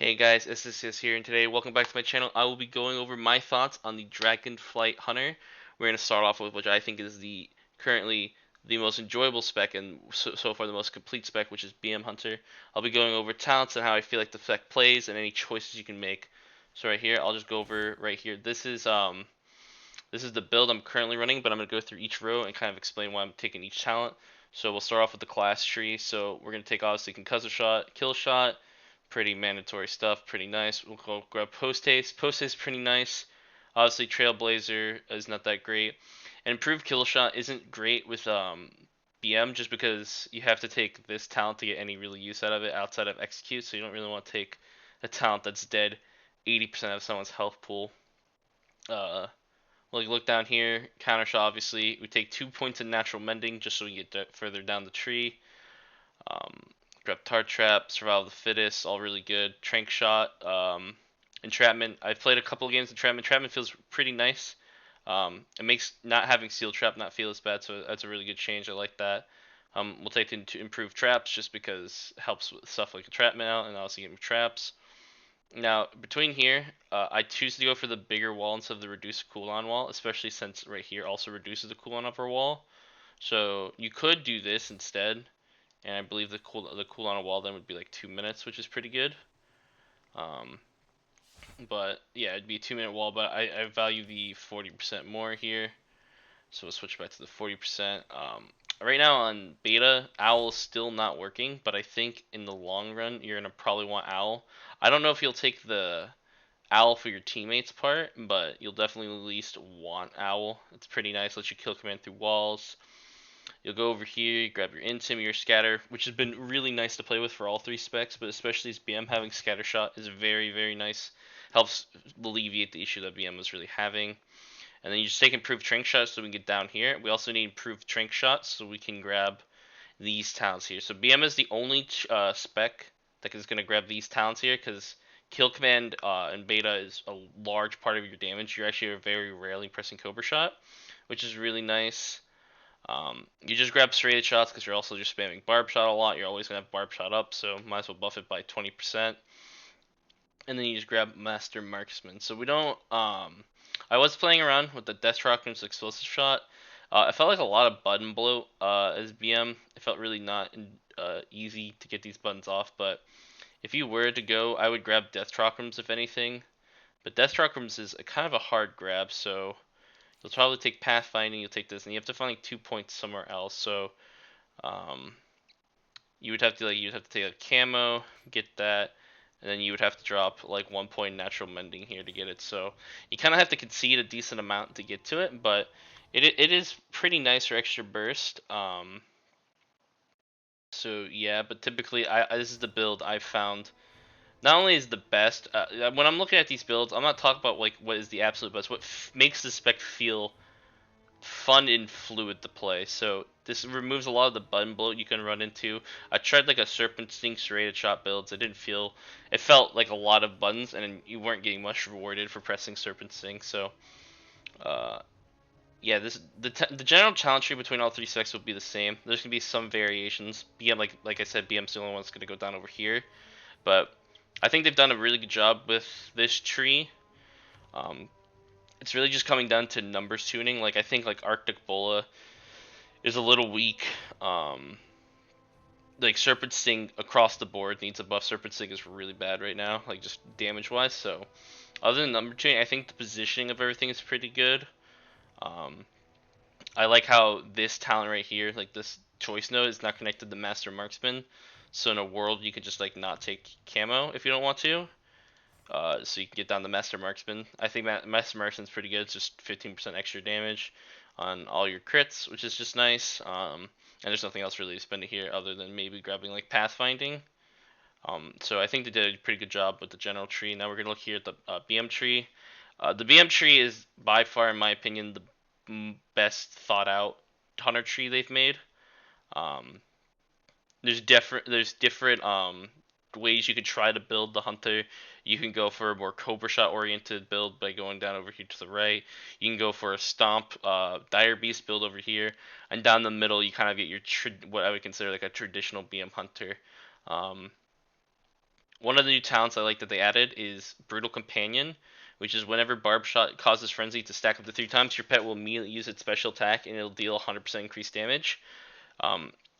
Hey guys, SSS here, and today, welcome back to my channel. I will be going over my thoughts on the Dragonflight Hunter. We're going to start off with which I think is currently the most enjoyable spec and so far the most complete spec, which is BM Hunter. I'll be going over talents and how I feel like the spec plays and any choices you can make. So right here, I'll just go over right here. This is the build I'm currently running, but I'm going to go through each row and kind of explain why I'm taking each talent. So we'll start off with the class tree. So we're going to take obviously concussive shot, kill shot, pretty mandatory stuff, pretty nice. We'll go grab post haste. Post haste pretty nice. Obviously trailblazer is not that great. And improved kill shot isn't great with BM just because you have to take this talent to get any really use out of it outside of execute. So you don't really want to take a talent that's dead 80% of someone's health pool. Like look down here, counter shot. Obviously, we take 2 points in natural mending just so we get further down the tree. Um, Grab tar trap, survival of the fittest, all really good. Trank shot, entrapment. I've played a couple of games entrapment. Entrapment feels pretty nice. It makes not having seal trap not feel as bad, so that's a really good change. I like that. We'll take into improved traps just because it helps with stuff like entrapment out and also getting traps. Now, between here, I choose to go for the bigger wall instead of the reduced cooldown wall, especially since right here also reduces the cooldown of our wall. So you could do this instead, and I believe the cooldown wall then would be like 2 minutes, which is pretty good. Um, but yeah, it'd be a 2 minute wall, but I value the 40% more here. So we'll switch back to the 40%. Right now on beta, Owl is still not working, but I think in the long run, you're going to probably want Owl. I don't know if you'll take the Owl for your teammates part, but you'll definitely at least want Owl. It's pretty nice, lets you kill command through walls. You'll go over here, grab your intim, your scatter, which has been really nice to play with for all three specs, but especially as BM having scatter shot is very, very nice. Helps alleviate the issue that BM was really having. And then you just take improved trank shots so we can get down here. We also need improved trank shots so we can grab these talents here. So BM is the only spec that is going to grab these talents here because kill command and beta is a large part of your damage. You're actually very rarely pressing Cobra shot, which is really nice. You just grab serrated shots because you're also just spamming barb shot a lot. You're always going to have barb shot up, so might as well buff it by 20%. And then you just grab Master Marksman. So we don't. I was playing around with the Death Rockman's explosive shot. It felt like a lot of button bloat as BM. It felt really not easy to get these buttons off. But if you were to go, I would grab Death Trockrams if anything. But Death Trockrams is a kind of a hard grab, so you'll probably take Pathfinding. You'll take this, and you have to find like 2 points somewhere else. So um, you'd have to take a camo, get that, and then you would have to drop like 1 point natural mending here to get it. So you kind of have to concede a decent amount to get to it, but it is pretty nice for extra burst. So yeah, but typically this is the build I've found. Not only is the best, when I'm looking at these builds, I'm not talking about like what is the absolute best. What makes the spec feel fun and fluid to play. So this removes a lot of the button bloat you can run into. I tried like a serpent sting serrated shot builds. It felt like a lot of buttons, and you weren't getting much rewarded for pressing serpent sting. So uh, yeah, the general challenge tree between all three specs will be the same. There's gonna be some variations. BM, like I said, BM's the only one that's gonna go down over here, but I think they've done a really good job with this tree. Um, it's really just coming down to numbers tuning. Like I think like Arctic Bola is a little weak. Like Serpent Sting across the board needs a buff. Serpent Sting is really bad right now, like just damage wise. So other than number tuning, I think the positioning of everything is pretty good. Um, I like how this talent right here, like this choice node, is not connected to Master Marksman. So in a world, you could just like not take camo if you don't want to. So you can get down the Master Marksman. I think Master Marksman's pretty good. It's just 15% extra damage on all your crits, which is just nice. And there's nothing else really to spend it here other than maybe grabbing like Pathfinding. So I think they did a pretty good job with the general tree. Now we're gonna look here at the BM tree. The BM tree is by far, in my opinion, the best thought out hunter tree they've made. Um, there's different ways you could try to build the hunter. You can go for a more Cobra shot oriented build by going down over here to the right. You can go for a stomp dire beast build over here, and down the middle you kind of get your what I would consider like a traditional BM hunter. Um, One of the new talents I like that they added is Brutal Companion, which is whenever Barb Shot causes Frenzy to stack up to 3 times, your pet will immediately use its special attack and it'll deal 100% increased damage.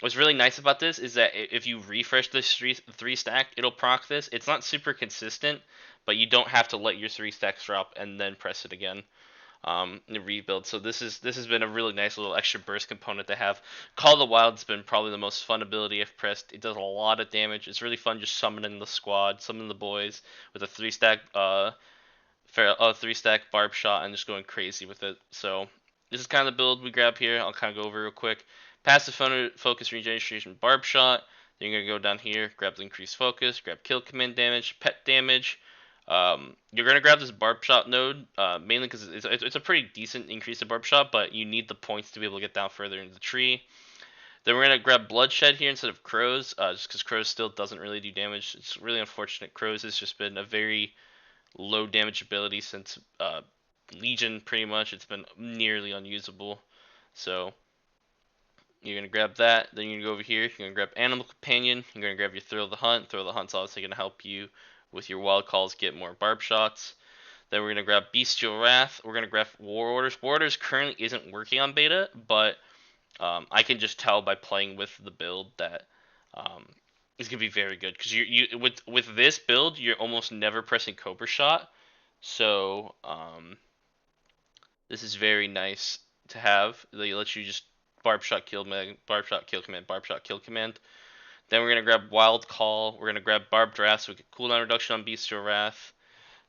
What's really nice about this is that if you refresh this three stack, it'll proc this. It's not super consistent, but you don't have to let your 3 stacks drop and then press it again in the rebuild. So this has been a really nice little extra burst component to have. Call of the Wild's been probably the most fun ability I've pressed. It does a lot of damage. It's really fun just summoning the squad, summoning the boys with a 3 stack 3 stack barb shot and just going crazy with it. So this is kind of the build we grab here. I'll kind of go over real quick. Passive focus regeneration barb shot. Then you're gonna go down here, grab the increased focus, grab kill command damage, pet damage. You're gonna grab this barb shot node mainly because it's a pretty decent increase in barb shot, but you need the points to be able to get down further into the tree. Then we're gonna grab bloodshed here instead of crows, just because crows still doesn't really do damage. It's really unfortunate. Crows has just been a very low damage ability since Legion. Pretty much, it's been nearly unusable. So you're gonna grab that. Then you're gonna go over here. You're gonna grab Animal Companion. You're gonna grab your Thrill of the Hunt. Thrill of the Hunt's obviously gonna help you with your wild calls, get more barb shots. Then we're gonna grab Bestial Wrath. We're gonna grab War Orders. War Orders currently isn't working on beta, but I can just tell by playing with the build that it's gonna be very good because you with this build you're almost never pressing Cobra Shot, so this is very nice to have. They let you just barb shot kill command, barb shot kill command, barb shot kill command. Then we're gonna grab Wild Call. We're gonna grab Barbed Wrath so we get cooldown reduction on Bestial Wrath.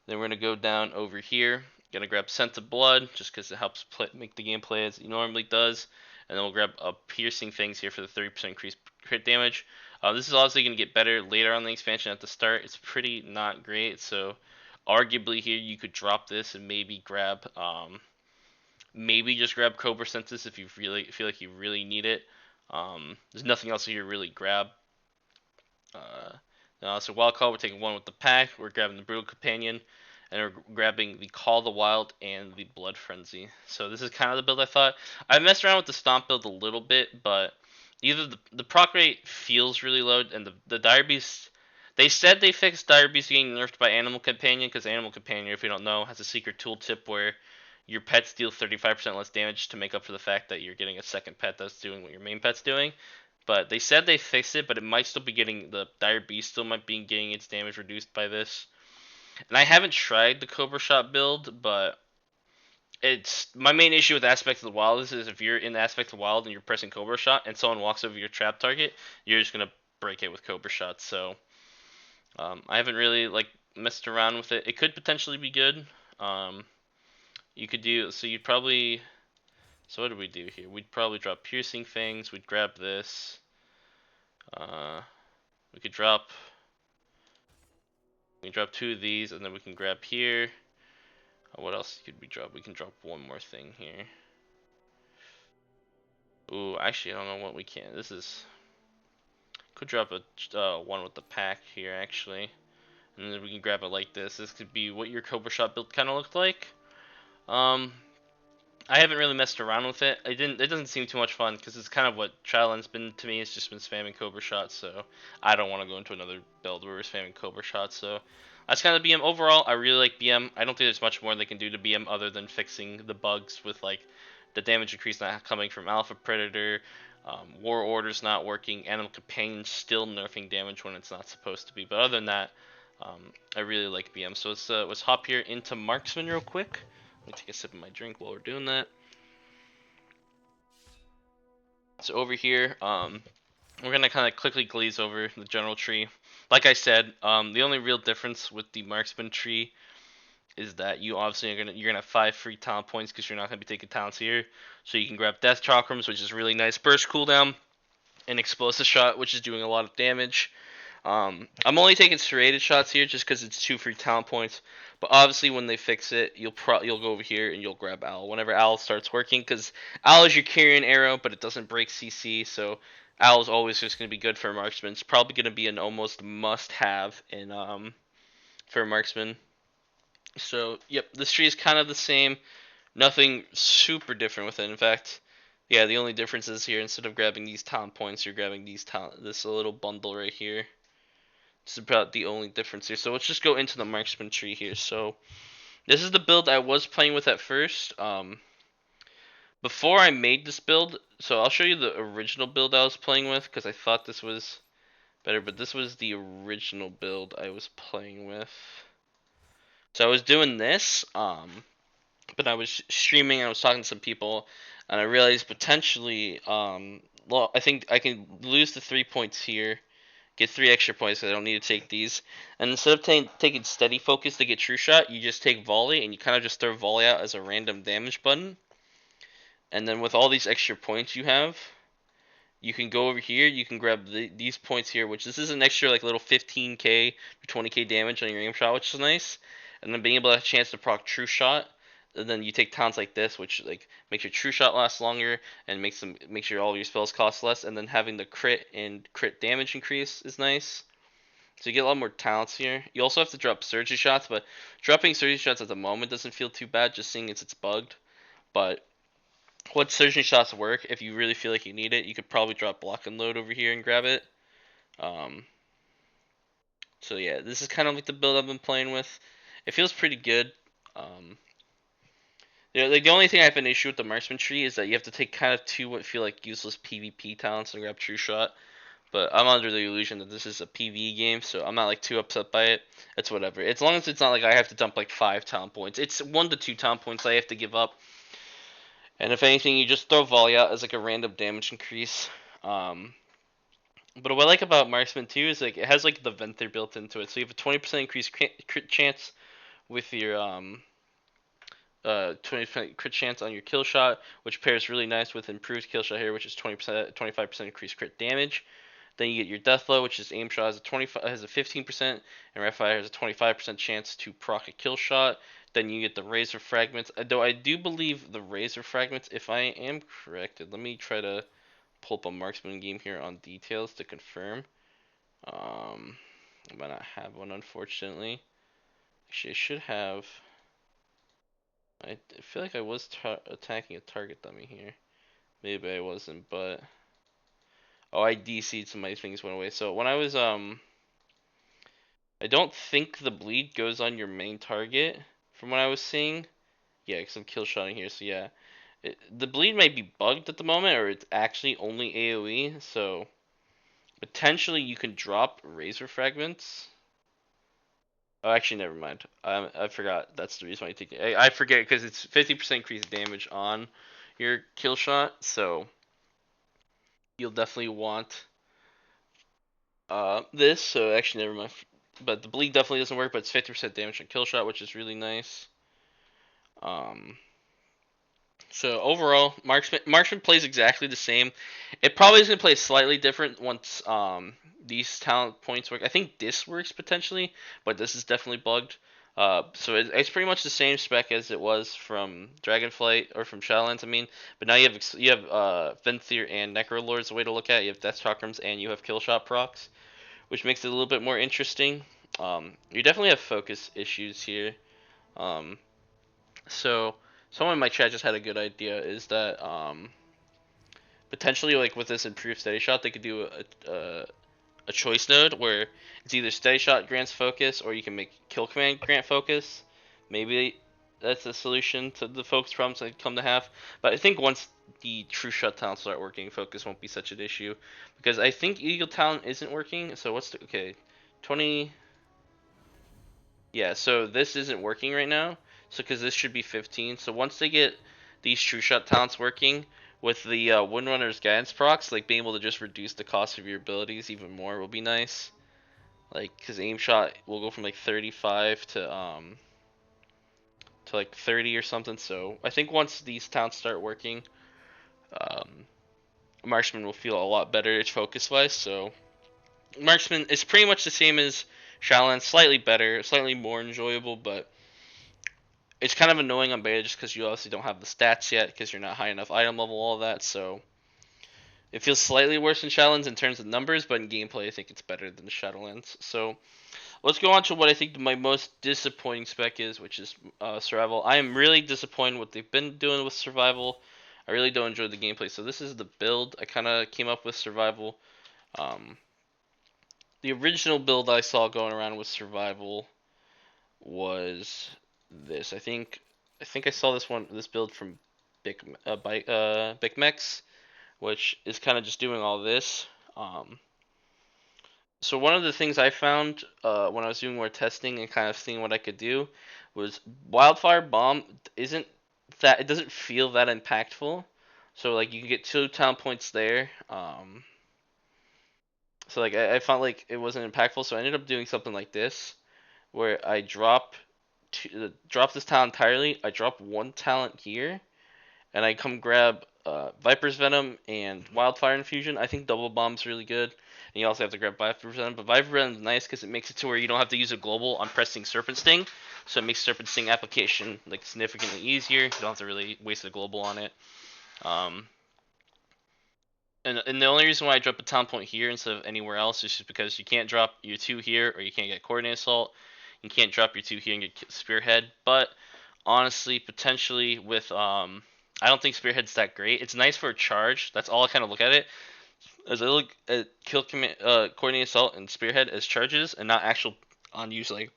Then we're gonna go down over here. Gonna grab Scent of Blood just because it helps make the game play as it normally does. And then we'll grab Piercing Things here for the 30% increased crit damage. This is obviously gonna get better later on the expansion. At the start, it's pretty not great. So arguably here you could drop this and maybe grab maybe just grab Cobra Senses if you really feel like you really need it. There's nothing else here to really grab. So Wild Call, we're taking one with the pack. We're grabbing the Brutal Companion, and we're grabbing the Call of the Wild and the Blood Frenzy. So this is kind of the build I thought. I messed around with the Stomp build a little bit, but either the proc rate feels really low, and the Dire Beast. They said they fixed Dire Beast getting nerfed by Animal Companion, because Animal Companion, if you don't know, has a secret tooltip where your pets deal 35% less damage to make up for the fact that you're getting a second pet that's doing what your main pet's doing. But they said they fixed it, but it might still be getting the Dire Beast still might be getting its damage reduced by this. And I haven't tried the Cobra Shot build, but it's my main issue with Aspect of the Wild is if you're in Aspect of the Wild and you're pressing Cobra Shot and someone walks over your trap target, you're just gonna break it with Cobra Shot. So I haven't really messed around with it. It could potentially be good. You could do so. You'd probably So what do we do here? We'd probably drop Piercing Fangs. We'd grab this. We could drop. We can drop 2 of these, and then we can grab here. What else could we drop? We can drop one more thing here. Ooh, actually, I don't know what we can. This is. Could drop a one with the pack here, actually. And then we can grab it like this. This could be what your Cobra Shot build kind of looked like. I haven't really messed around with it. It doesn't seem too much fun because it's kind of what Shadowland's been to me. It's just been spamming Cobra shots, so I don't want to go into another build where we're spamming Cobra shots. So that's kind of BM. Overall, I really like BM. I don't think there's much more they can do to BM other than fixing the bugs with the damage increase not coming from Alpha Predator, War Orders not working, Animal Companion still nerfing damage when it's not supposed to be. But other than that, I really like BM. So let's hop here into Marksman real quick. Let me take a sip of my drink while we're doing that. So over here, we're gonna kind of quickly glaze over the general tree. Like I said, the only real difference with the Marksman tree is that you obviously you're gonna have 5 free talent points because you're not gonna be taking talents here. So you can grab Death Chakrams, which is really nice burst cooldown, and Explosive Shot, which is doing a lot of damage. I'm only taking serrated shots here just because it's 2 free talent points. But obviously, when they fix it, you'll go over here and you'll grab Owl whenever Owl starts working, because Owl is your carrying arrow, but it doesn't break CC. So Owl is always just going to be good for Marksman. It's probably going to be an almost must-have in for Marksman. So yep, this tree is kind of the same. Nothing super different with it. In fact, yeah, the only difference is here, instead of grabbing these talent points, you're grabbing this little bundle right here. This is about the only difference here. So let's just go into the Marksman tree here. So this is the build I was playing with at first. Before I made this build, so I'll show you the original build I was playing with because I thought this was better, but this was the original build I was playing with. So I was doing this, but I was streaming, I was talking to some people, and I realized potentially, well, I think I can lose the 3 points here, get 3 extra points because I don't need to take these. And instead of taking steady focus to get true shot, you just take volley, and you kind of just throw volley out as a random damage button. And then with all these extra points you have, you can go over here, you can grab these points here, which this is an extra like little 15k or 20k damage on your aim shot, which is nice. And then being able to have a chance to proc true shot, and then you take talents like this, which like makes your true shot last longer and makes sure all of your spells cost less. And then having the crit and crit damage increase is nice. So you get a lot more talents here. You also have to drop surgery shots, but dropping surgery shots at the moment doesn't feel too bad, just seeing it's bugged. But what surgery shots work, if you really feel like you need it, you could probably drop block and load over here and grab it. Um, so yeah, this is kind of like the build I've been playing with. It feels pretty good. Yeah, like the only thing I have an issue with the Marksman tree is that you have to take kind of two what feel like useless PvP talents and grab True Shot. But I'm under the illusion that this is a PvE game, so I'm not like too upset by it. It's whatever. As long as it's not like I have to dump like 5 talent points. It's 1 to 2 talent points I have to give up. And if anything, you just throw volley out as like a random damage increase. But what I like about Marksman 2 is like it has like the Venther built into it, so you have a 20% increased crit chance with your 20% crit chance on your kill shot, which pairs really nice with improved kill shot here, which is 20%, 25% increased crit damage. Then you get your death blow, which is aim shot has a 15%, and Rapfire has a 25% chance to proc a kill shot. Then you get the razor fragments. Though I do believe the razor fragments, if I am corrected, let me try to pull up a Marksman game here on details to confirm. I might not have one, unfortunately. Actually, I should have. I feel like I was attacking a target dummy here. Maybe I wasn't, but oh, I DC'd, so my things went away. So when I was I don't think the bleed goes on your main target from what I was seeing. Yeah, because I'm kill shotting here, so yeah. The bleed might be bugged at the moment, or it's actually only AoE, so potentially you can drop razor fragments. Oh, actually, never mind. I forgot. That's the reason why you take it. I forget because it's 50% increased damage on your kill shot, so you'll definitely want this. So actually, never mind. But the bleed definitely doesn't work, but it's 50% damage on kill shot, which is really nice. Um, so overall, Marksman plays exactly the same. It probably is gonna play slightly different once these talent points work. I think this works potentially, but this is definitely bugged. So it's pretty much the same spec as it was from Dragonflight or from Shadowlands. I mean, but now you have Venthyr and Necrolord's a way to look at it. You have Death Chakrams and you have Killshot procs, which makes it a little bit more interesting. You definitely have focus issues here. Um, so someone in my chat just had a good idea. Is that potentially like with this improved steady shot, they could do a choice node where it's either steady shot grants focus or you can make kill command grant focus. Maybe that's a solution to the focus problems I come to have. But I think once the true shot talents start working, focus won't be such an issue because I think eagle talent isn't working. So what's the okay 20? Yeah, so this isn't working right now. So because this should be 15. So once they get these true shot talents working with the Windrunner's guidance procs, like being able to just reduce the cost of your abilities even more will be nice. Like, because aim shot will go from like 35 to like 30 or something. So I think once these talents start working, um, Marksman will feel a lot better focus wise. So Marksman is pretty much the same as Shadowlands, slightly better, slightly more enjoyable, but it's kind of annoying on beta just because you obviously don't have the stats yet because you're not high enough item level, all that. So it feels slightly worse than Shadowlands in terms of numbers, but in gameplay, I think it's better than Shadowlands. So let's go on to what I think my most disappointing spec is, which is Survival. I am really disappointed what they've been doing with Survival. I really don't enjoy the gameplay. So this is the build I kind of came up with Survival. Um, The original build I saw going around with survival was this. I think I saw this build from Big Mex, which is kind of just doing all this. Um, so one of the things I found when I was doing more testing and kind of seeing what I could do was wildfire bomb isn't that it doesn't feel that impactful. So like you can get 2 talent points there. So like I found like it wasn't impactful. So I ended up doing something like this where I drop this talent entirely. I drop 1 talent here, and I come grab Viper's Venom and Wildfire Infusion. I think Double Bomb's really good. And you also have to grab Viper's Venom. But Viper's Venom is nice because it makes it to where you don't have to use a global on pressing Serpent Sting. So it makes Serpent Sting application like significantly easier. You don't have to really waste a global on it. Um, and the only reason why I drop a talent point here instead of anywhere else is just because you can't drop your 2 here or you can't get Coordinate Assault. You can't drop your 2 here and get Spearhead. But honestly, potentially with I don't think Spearhead's that great. It's nice for a charge. That's all I kind of look at it. As I look at Coordinate Assault and Spearhead as charges and not actual on use like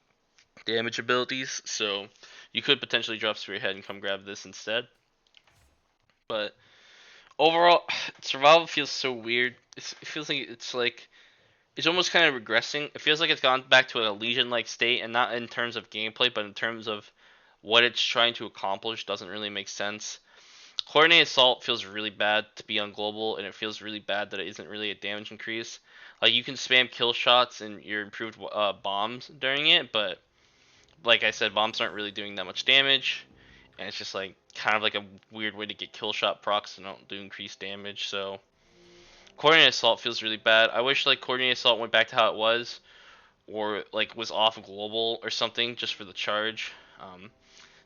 damage abilities. So you could potentially drop Spearhead and come grab this instead. But overall, survival feels so weird. It feels like it's almost kind of regressing. It feels like it's gone back to a Legion-like state, and not in terms of gameplay, but in terms of what it's trying to accomplish. Doesn't really make sense. Coordinated Assault feels really bad to be on global, and it feels really bad that it isn't really a damage increase. Like you can spam kill shots and your improved bombs during it, but like I said, bombs aren't really doing that much damage, and it's just like kind of like a weird way to get kill shot procs and don't do increased damage. So Coordinated Assault feels really bad. I wish like Coordinated Assault went back to how it was, or like was off global or something just for the charge.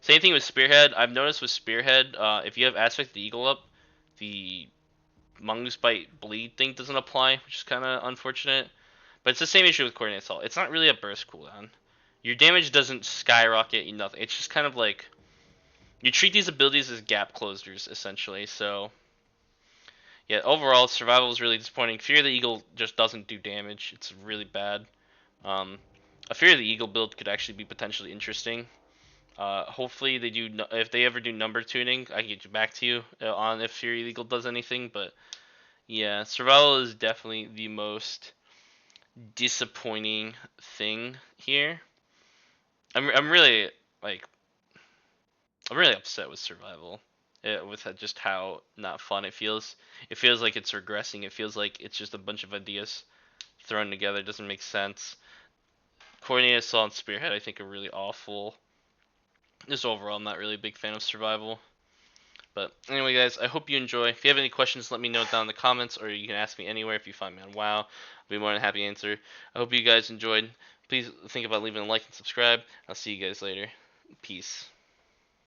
Same thing with Spearhead. I've noticed with Spearhead, if you have Aspect the Eagle up, the Mongoose Bite Bleed thing doesn't apply, which is kind of unfortunate. But it's the same issue with Coordinated Assault. It's not really a burst cooldown. Your damage doesn't skyrocket, nothing. It's just kind of like you treat these abilities as gap closers essentially. So yeah, overall survival is really disappointing. Fear of the Eagle just doesn't do damage. It's really bad. Um, a Fear of the Eagle build could actually be potentially interesting. Hopefully they do. If they ever do number tuning, I can get back to you on if Fear of the Eagle does anything. But yeah, survival is definitely the most disappointing thing here. I'm really like I'm really upset with survival. With just how not fun it feels. It feels like it's regressing. It feels like it's just a bunch of ideas thrown together. It doesn't make sense. Coordinated Assault and Spearhead I think are really awful. Just overall, I'm not really a big fan of survival. But anyway, guys, I hope you enjoy. If you have any questions, let me know down in the comments, or you can ask me anywhere if you find me on WoW. I'll be more than happy to answer. I hope you guys enjoyed. Please think about leaving a like and subscribe. I'll see you guys later. Peace.